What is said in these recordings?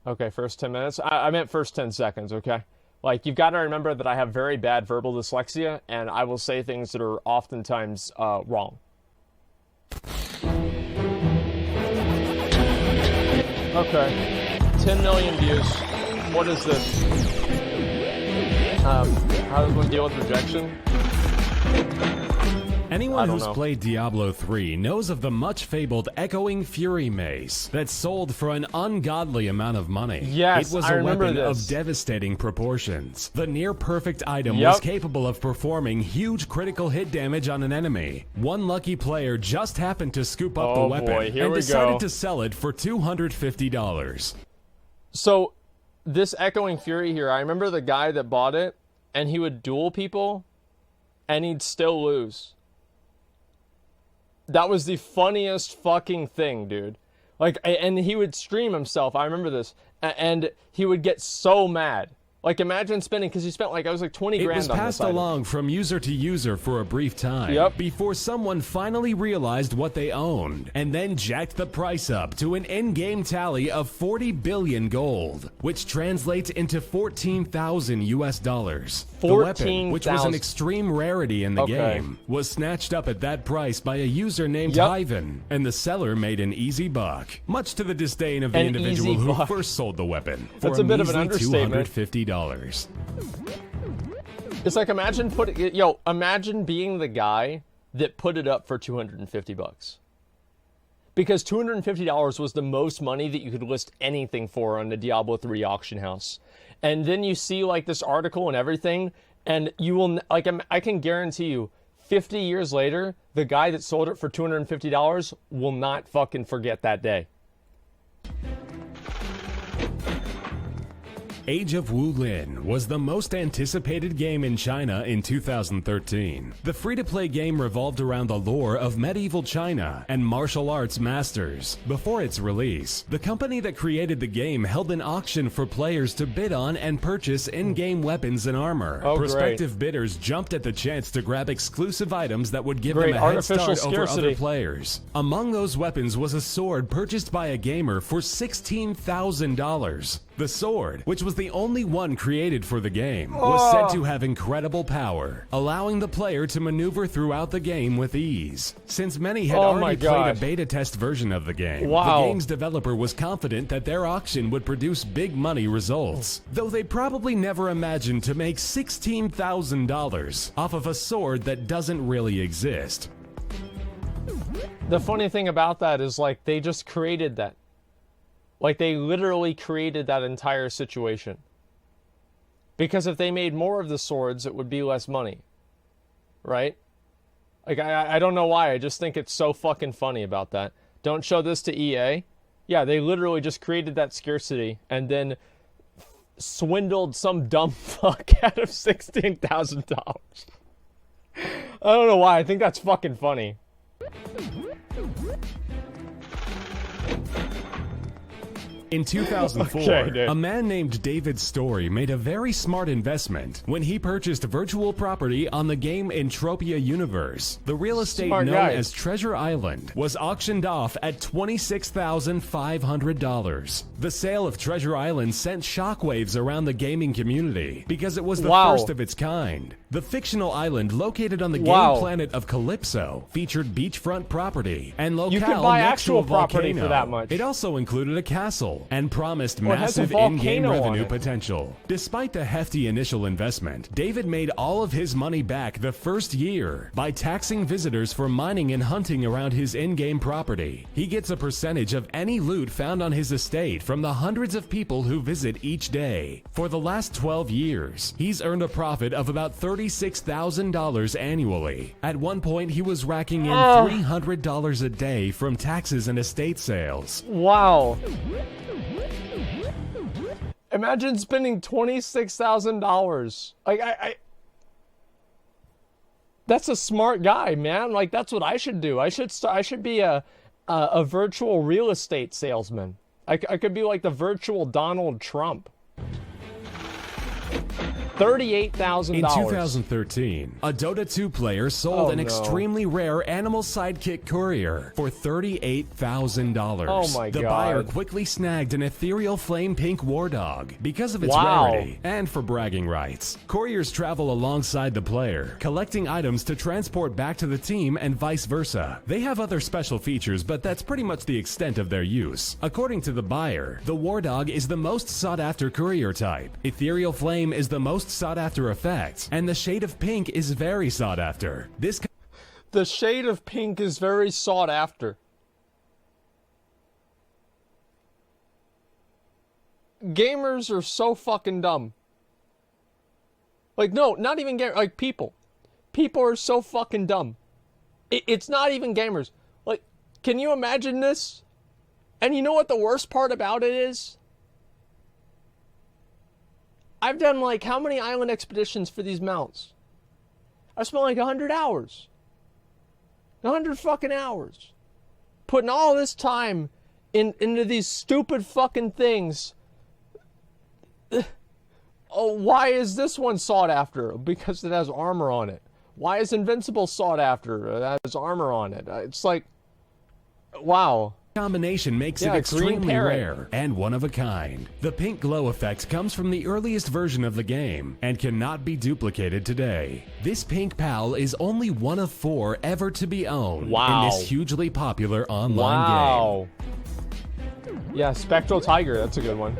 Okay, first 10 minutes. I meant first 10 seconds, okay? Like, you've got to remember that I have very bad verbal dyslexia, and I will say things that are oftentimes wrong. Okay. 10 million views. What is this? How does one deal with rejection? Anyone who's played Diablo III knows of the much-fabled Echoing Fury mace that sold for an ungodly amount of money. Yes, it was I a remember weapon this. of devastating proportions. The near-perfect item was capable of performing huge critical hit damage on an enemy. One lucky player just happened to scoop up the weapon and decided to sell it for $250. So, this Echoing Fury here, I remember the guy that bought it, and he would duel people, and he'd still lose. That was the funniest fucking thing, dude. Like, and he would stream himself. I remember this. And he would get so mad. Like, imagine spending, because he spent, like, I was like 20 grand on this item. It was passed along from user to user for a brief time before someone finally realized what they owned and then jacked the price up to an in-game tally of 40 billion gold, which translates into 14,000 US dollars. The weapon, which was an extreme rarity in the game, was snatched up at that price by a user named Ivan, and the seller made an easy buck, much to the disdain of the individual who first sold the weapon for a bit of an understatement. $250. It's like, imagine being the guy that put it up for $250. Because $250 was the most money that you could list anything for on the Diablo III auction house. And then you see, like, this article and everything, and you will, like, I can guarantee you, 50 years later, the guy that sold it for $250 will not fucking forget that day. Age of Wulin was the most anticipated game in China in 2013. The free-to-play game revolved around the lore of medieval China and martial arts masters. Before its release, the company that created the game held an auction for players to bid on and purchase in-game weapons and armor. Prospective bidders jumped at the chance to grab exclusive items that would give them a head start over other players. Among those weapons was a sword purchased by a gamer for $16,000. The sword, which was the only one created for the game, was said to have incredible power, allowing the player to maneuver throughout the game with ease. Since many had already played a beta test version of the game, the game's developer was confident that their auction would produce big money results, though they probably never imagined to make $16,000 off of a sword that doesn't really exist. The funny thing about that is, like, they just created that. Like, they literally created that entire situation. Because if they made more of the swords, it would be less money. Right? Like, I don't know why. I just think it's so fucking funny about that. Don't show this to EA. Yeah, they literally just created that scarcity and then swindled some dumb fuck out of $16,000. I don't know why. I think that's fucking funny. In 2004, a man named David Story made a very smart investment when he purchased virtual property on the game Propia universe. The real estate known as Treasure Island was auctioned off at $26,500. The sale of Treasure Island sent shockwaves around the gaming community because it was the first of its kind. The fictional island located on the game planet of Calypso featured beachfront property and locale you could buy next actual to a volcano. property for that much. It also included a castle and promised massive in-game revenue potential. Despite the hefty initial investment, David made all of his money back the first year by taxing visitors for mining and hunting around his in-game property. He gets a percentage of any loot found on his estate from the hundreds of people who visit each day. For the last 12 years, he's earned a profit of about $36,000 annually. At one point, he was racking in $300 a day from taxes and estate sales. Wow. Imagine spending $26,000. Like, that's a smart guy, man. Like, that's what I should do. I should be a virtual real estate salesman. I could be like the virtual Donald Trump. $38,000. In 2013, a Dota 2 player sold an extremely rare animal sidekick courier for $38,000. Oh my The God. buyer quickly snagged an ethereal flame pink war dog because of its Wow. rarity and for bragging rights. Couriers travel alongside the player, collecting items to transport back to the team and vice versa. They have other special features, but that's pretty much the extent of their use. According to the buyer, the war dog is the most sought-after courier type. Ethereal flame is the most sought-after effect, and the shade of pink is very sought after. The shade of pink is very sought after. Gamers are so fucking dumb. Like, no, not even gamers. Like, people. People are so fucking dumb. It's not even gamers. Like, can you imagine this? And you know what the worst part about it is? I've done, like, how many island expeditions for these mounts? I spent, like, 100 hours. 100 fucking hours. Putting all this time into these stupid fucking things. Oh, why is this one sought after? Because it has armor on it. Why is Invincible sought after? It has armor on it. It's like, wow. Combination makes it extremely rare and one of a kind. The pink glow effect comes from the earliest version of the game and cannot be duplicated today. This pink pal is only one of 4 ever to be owned in this hugely popular online game. Yeah, Spectral Tiger, that's a good one.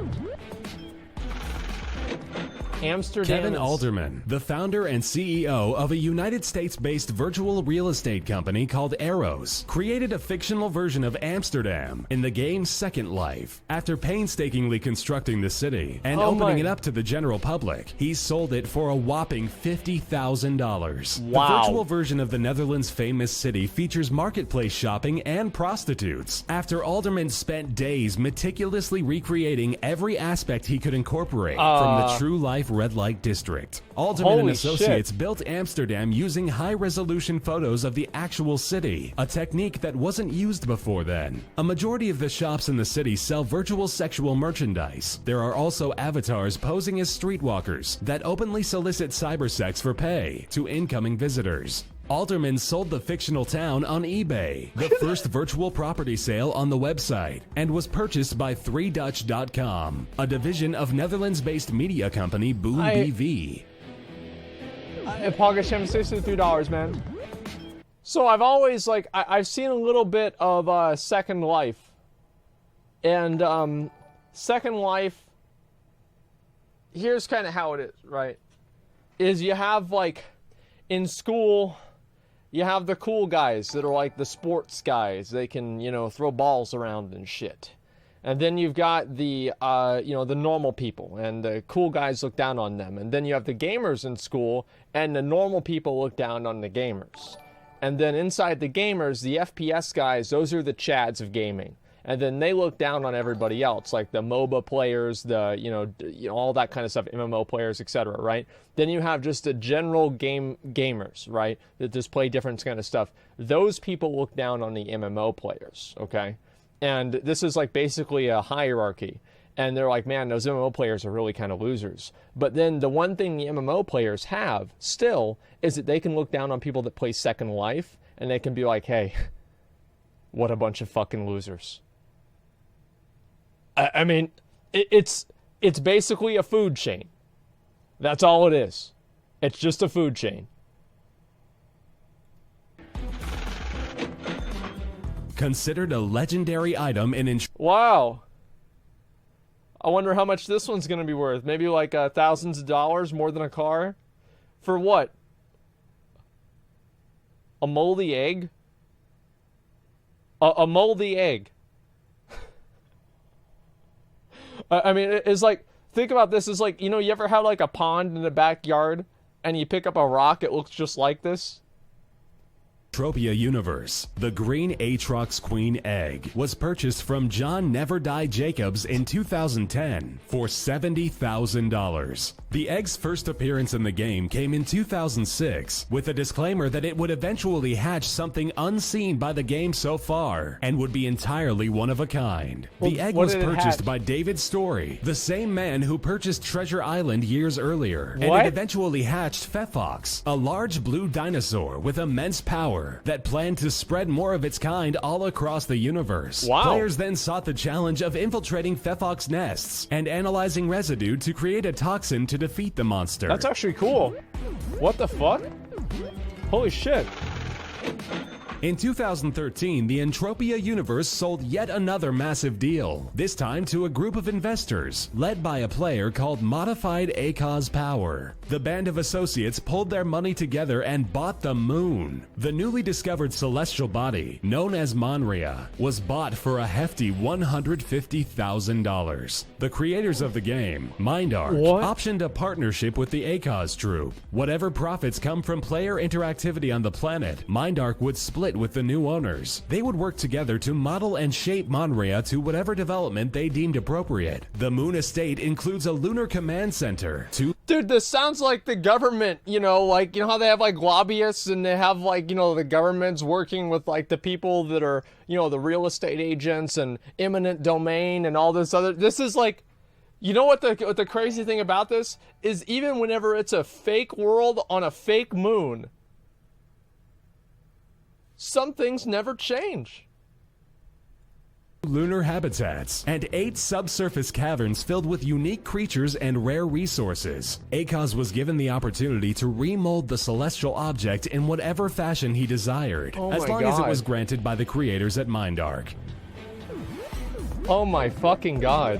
Amsterdam. Kevin Alderman, the founder and CEO of a United States-based virtual real estate company called Arrows, created a fictional version of Amsterdam in the game's Second Life. After painstakingly constructing the city and opening it up to the general public, he sold it for a whopping $50,000. Wow. The virtual version of the Netherlands' famous city features marketplace shopping and prostitutes. After Alderman spent days meticulously recreating every aspect he could incorporate from the true life red light district. Alderman and Associates built Amsterdam using high-resolution photos of the actual city, a technique that wasn't used before then. A majority of the shops in the city sell virtual sexual merchandise. There are also avatars posing as streetwalkers that openly solicit cybersex for pay to incoming visitors. Alderman sold the fictional town on eBay, the first virtual property sale on the website, and was purchased by 3Dutch.com, a division of Netherlands-based media company Boom BV. Pocket Sham, $63, man. So I've always, like, I've seen a little bit of Second Life. And Second Life, here's kind of how it is, right? Is you have, like, in school, you have the cool guys that are like the sports guys. They can, you know, throw balls around and shit. And then you've got the, you know, the normal people, and the cool guys look down on them. And then you have the gamers in school, and the normal people look down on the gamers. And then inside the gamers, the FPS guys, those are the chads of gaming. And then they look down on everybody else, like the MOBA players, the, you know, all that kind of stuff, MMO players, etc., right? Then you have just the general gamers, right, that just play different kind of stuff. Those people look down on the MMO players, okay? And this is like basically a hierarchy. And they're like, man, those MMO players are really kind of losers. But then the one thing the MMO players have still is that they can look down on people that play Second Life, and they can be like, hey, what a bunch of fucking losers. I mean, it's basically a food chain. That's all it is. It's just a food chain. Considered a legendary item in... Wow. I wonder how much this one's going to be worth. Maybe like thousands of dollars, more than a car? For what? A moldy egg? A moldy egg. I mean, it's like, think about this. It's like, you know, you ever have like a pond in the backyard and you pick up a rock, it looks just like this? Propia universe, the green Aatrox Queen egg was purchased from John Never Die Jacobs in 2010 for $70,000. The egg's first appearance in the game came in 2006 with a disclaimer that it would eventually hatch something unseen by the game so far and would be entirely one of a kind. The egg was purchased by David Story, the same man who purchased Treasure Island years earlier, and it eventually hatched Fefox, a large blue dinosaur with immense power that planned to spread more of its kind all across the universe. Players then sought the challenge of infiltrating Fefox nests and analyzing residue to create a toxin to defeat the monster. That's actually cool. What the fuck? Holy shit. In 2013, the Entropia universe sold yet another massive deal, this time to a group of investors, led by a player called Modified ACOS Power. The band of associates pulled their money together and bought the moon. The newly discovered celestial body, known as Rhea, was bought for a hefty $150,000. The creators of the game, Mindark, optioned a partnership with the ACOS Troop. Whatever profits come from player interactivity on the planet, Mindark would split with the new owners. They would work together to model and shape Rhea to whatever development they deemed appropriate. The Moon Estate includes a lunar command center to— Dude, this sounds like the government, you know how they have like lobbyists and they have like, the government's working with like the people that are, the real estate agents and eminent domain and all this other, this is like, what the crazy thing about this is, even whenever it's a fake world on a fake moon, some things never change. Lunar habitats and 8 subsurface caverns filled with unique creatures and rare resources. ACOS was given the opportunity to remold the celestial object in whatever fashion he desired, as long as it was granted by the creators at Mindark. Oh my fucking god.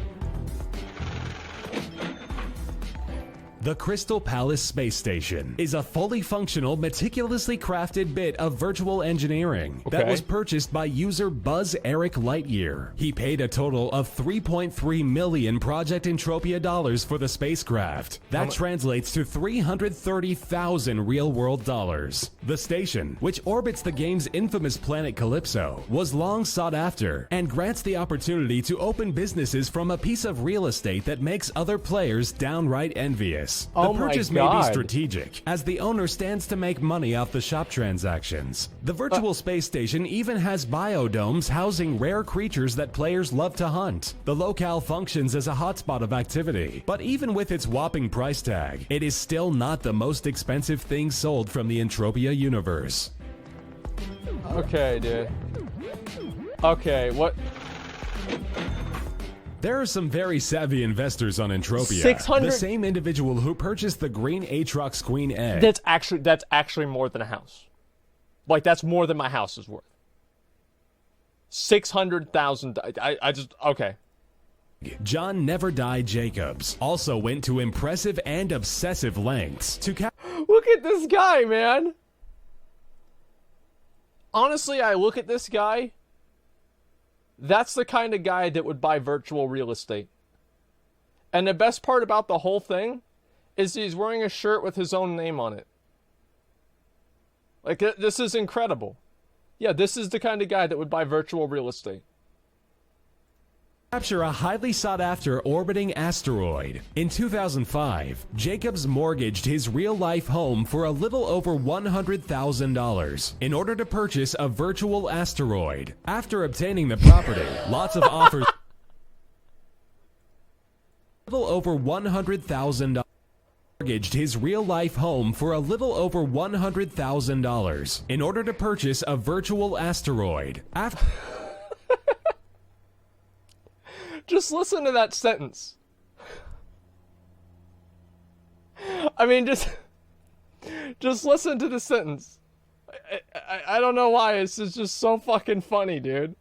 The Crystal Palace Space Station is a fully functional, meticulously crafted bit of virtual engineering that was purchased by user Buzz Eric Lightyear. He paid a total of 3.3 million Project Entropia dollars for the spacecraft. That translates to 330,000 real-world dollars. The station, which orbits the game's infamous planet Calypso, was long sought after and grants the opportunity to open businesses from a piece of real estate that makes other players downright envious. The purchase may be strategic, as the owner stands to make money off the shop transactions. The virtual space station even has biodomes housing rare creatures that players love to hunt. The locale functions as a hotspot of activity, but even with its whopping price tag, it is still not the most expensive thing sold from the Entropia universe. Okay, dude. Okay, what? There are some very savvy investors on Entropia. 600. The same individual who purchased the green Aatrox Queen egg. That's actually more than a house. Like, that's more than my house is worth. 600,000. I just, okay. John Never Die Jacobs also went to impressive and obsessive lengths to Look at this guy, man. Honestly, I look at this guy. That's the kind of guy that would buy virtual real estate. And the best part about the whole thing is he's wearing a shirt with his own name on it. Like, this is incredible. Yeah, this is the kind of guy that would buy virtual real estate. Capture a highly sought-after orbiting asteroid. In 2005, Jacobs mortgaged his real-life home for a little over $100,000 in order to purchase a virtual asteroid. After obtaining the property, lots of offers. A little over $100,000. Mortgaged his real-life home for a little over $100,000 in order to purchase a virtual asteroid. After Just listen to that sentence. I mean, just listen to the sentence. I don't know why. It's just so fucking funny, dude.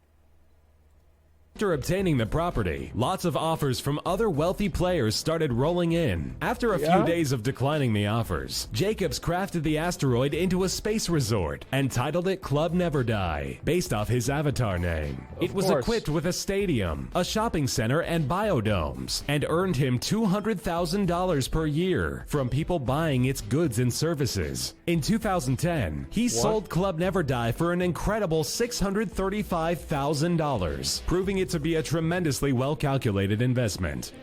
After obtaining the property, lots of offers from other wealthy players started rolling in. After a few days of declining the offers, Jacobs crafted the asteroid into a space resort and titled it Club Never Die, based off his avatar name. It was equipped with a stadium, a shopping center, and biodomes, and earned him $200,000 per year from people buying its goods and services. In 2010, he sold Club Never Die for an incredible $635,000, proving it to be a tremendously well-calculated investment.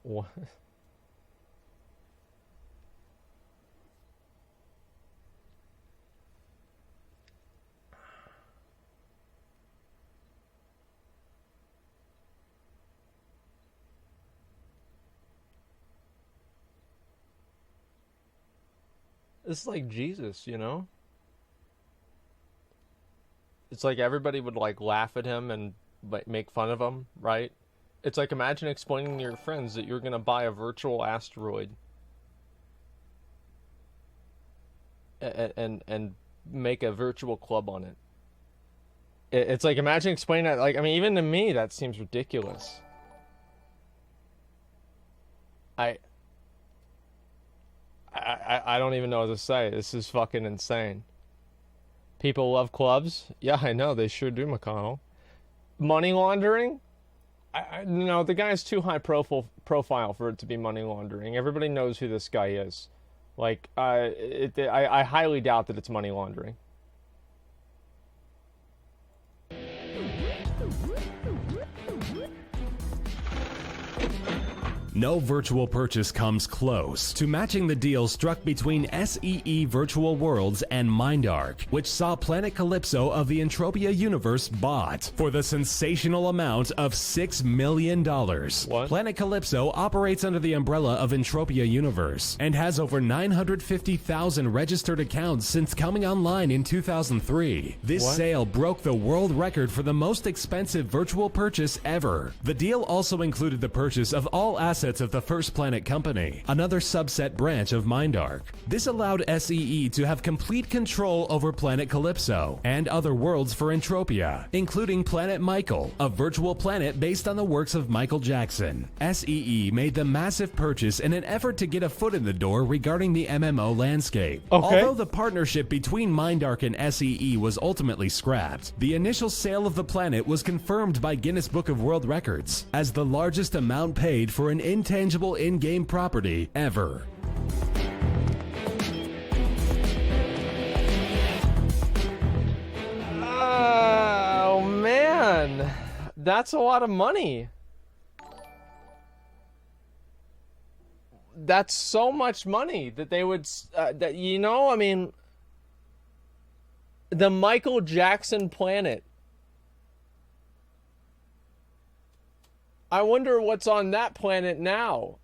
What? It's like Jesus, you know? It's like everybody would like laugh at him and like make fun of him, right? It's like imagine explaining to your friends that you're going to buy a virtual asteroid and make a virtual club on it. It's like imagine explaining that, like, I mean, even to me that seems ridiculous. I don't even know what to say. This is fucking insane. People love clubs. Yeah, I know. They sure do, McConnell. Money laundering? No, the guy's too high profile for it to be money laundering. Everybody knows who this guy is. Like, I highly doubt that it's money laundering. No virtual purchase comes close to matching the deal struck between SEE Virtual Worlds and Mindark, which saw Planet Calypso of the Entropia universe bought for the sensational amount of $6 million. What? Planet Calypso operates under the umbrella of Entropia Universe and has over 950,000 registered accounts since coming online in 2003. This sale broke the world record for the most expensive virtual purchase ever. The deal also included the purchase of all assets of the First Planet Company, another subset branch of Mindark. This allowed SEE to have complete control over Planet Calypso and other worlds for Entropia, including Planet Michael, a virtual planet based on the works of Michael Jackson. SEE made the massive purchase in an effort to get a foot in the door regarding the MMO landscape. Although the partnership between Mindark and SEE was ultimately scrapped, the initial sale of the planet was confirmed by Guinness Book of World Records as the largest amount paid for an intangible in-game property ever. Oh man, that's a lot of money. That's so much money that they would, that, you know, I mean, the Michael Jackson planet. I wonder what's on that planet now.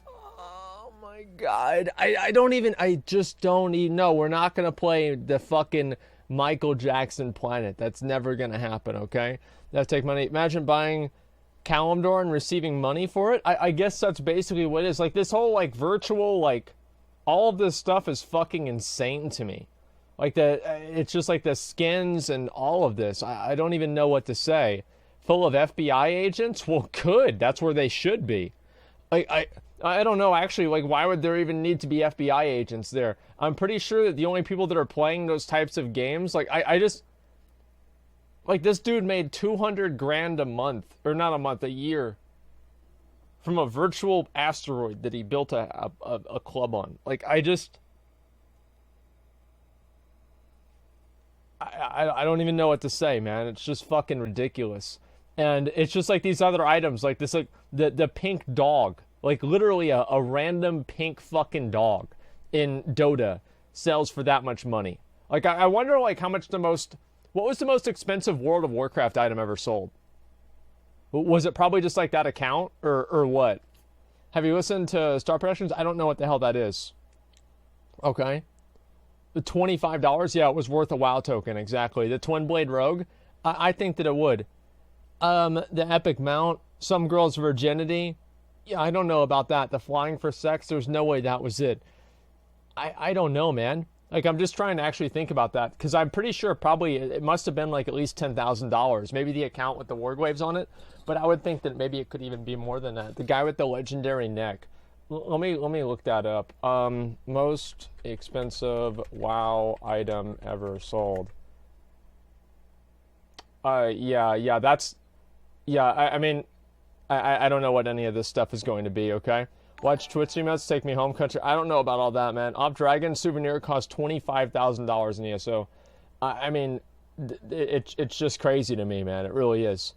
Oh my God. I just don't even know. We're not going to play the fucking Michael Jackson planet. That's never going to happen, okay? That'll take money. Imagine buying Kalimdor and receiving money for it. I guess that's basically what it is. Like this whole like virtual, like all of this stuff is fucking insane to me. Like it's just like the skins and all of this. I don't even know what to say. Full of FBI agents? Well, good. That's where they should be. I don't know, actually, like, why would there even need to be FBI agents there? I'm pretty sure that the only people that are playing those types of games, like, I just... Like, this dude made 200 grand a month. Or not a month, a year. From a virtual asteroid that he built a club on. Like, I just... I don't even know what to say, man. It's just fucking ridiculous. And it's just like these other items, like this, like the pink dog, like literally a random pink fucking dog in Dota sells for that much money. Like I wonder like how much what was the most expensive World of Warcraft item ever sold? Was it probably just like that account or what? Have you listened to Star Productions? I don't know what the hell that is. Okay. The $25? Yeah, it was worth a WoW token, exactly. The Twin Blade Rogue? I think that it would. The Epic Mount, some girl's virginity. Yeah, I don't know about that. The flying for sex, there's no way that was it. I don't know, man. Like, I'm just trying to actually think about that because I'm pretty sure probably it must have been like at least $10,000. Maybe the account with the word waves on it, but I would think that maybe it could even be more than that. The guy with the legendary neck. Let me look that up. Most expensive WoW item ever sold. Yeah, that's yeah. I mean, I don't know what any of this stuff is going to be. Okay. Watch Twitch emotes, take me home country. I don't know about all that, man. Op Dragon souvenir cost $25,000 in ESO. I mean, it's just crazy to me, man. It really is.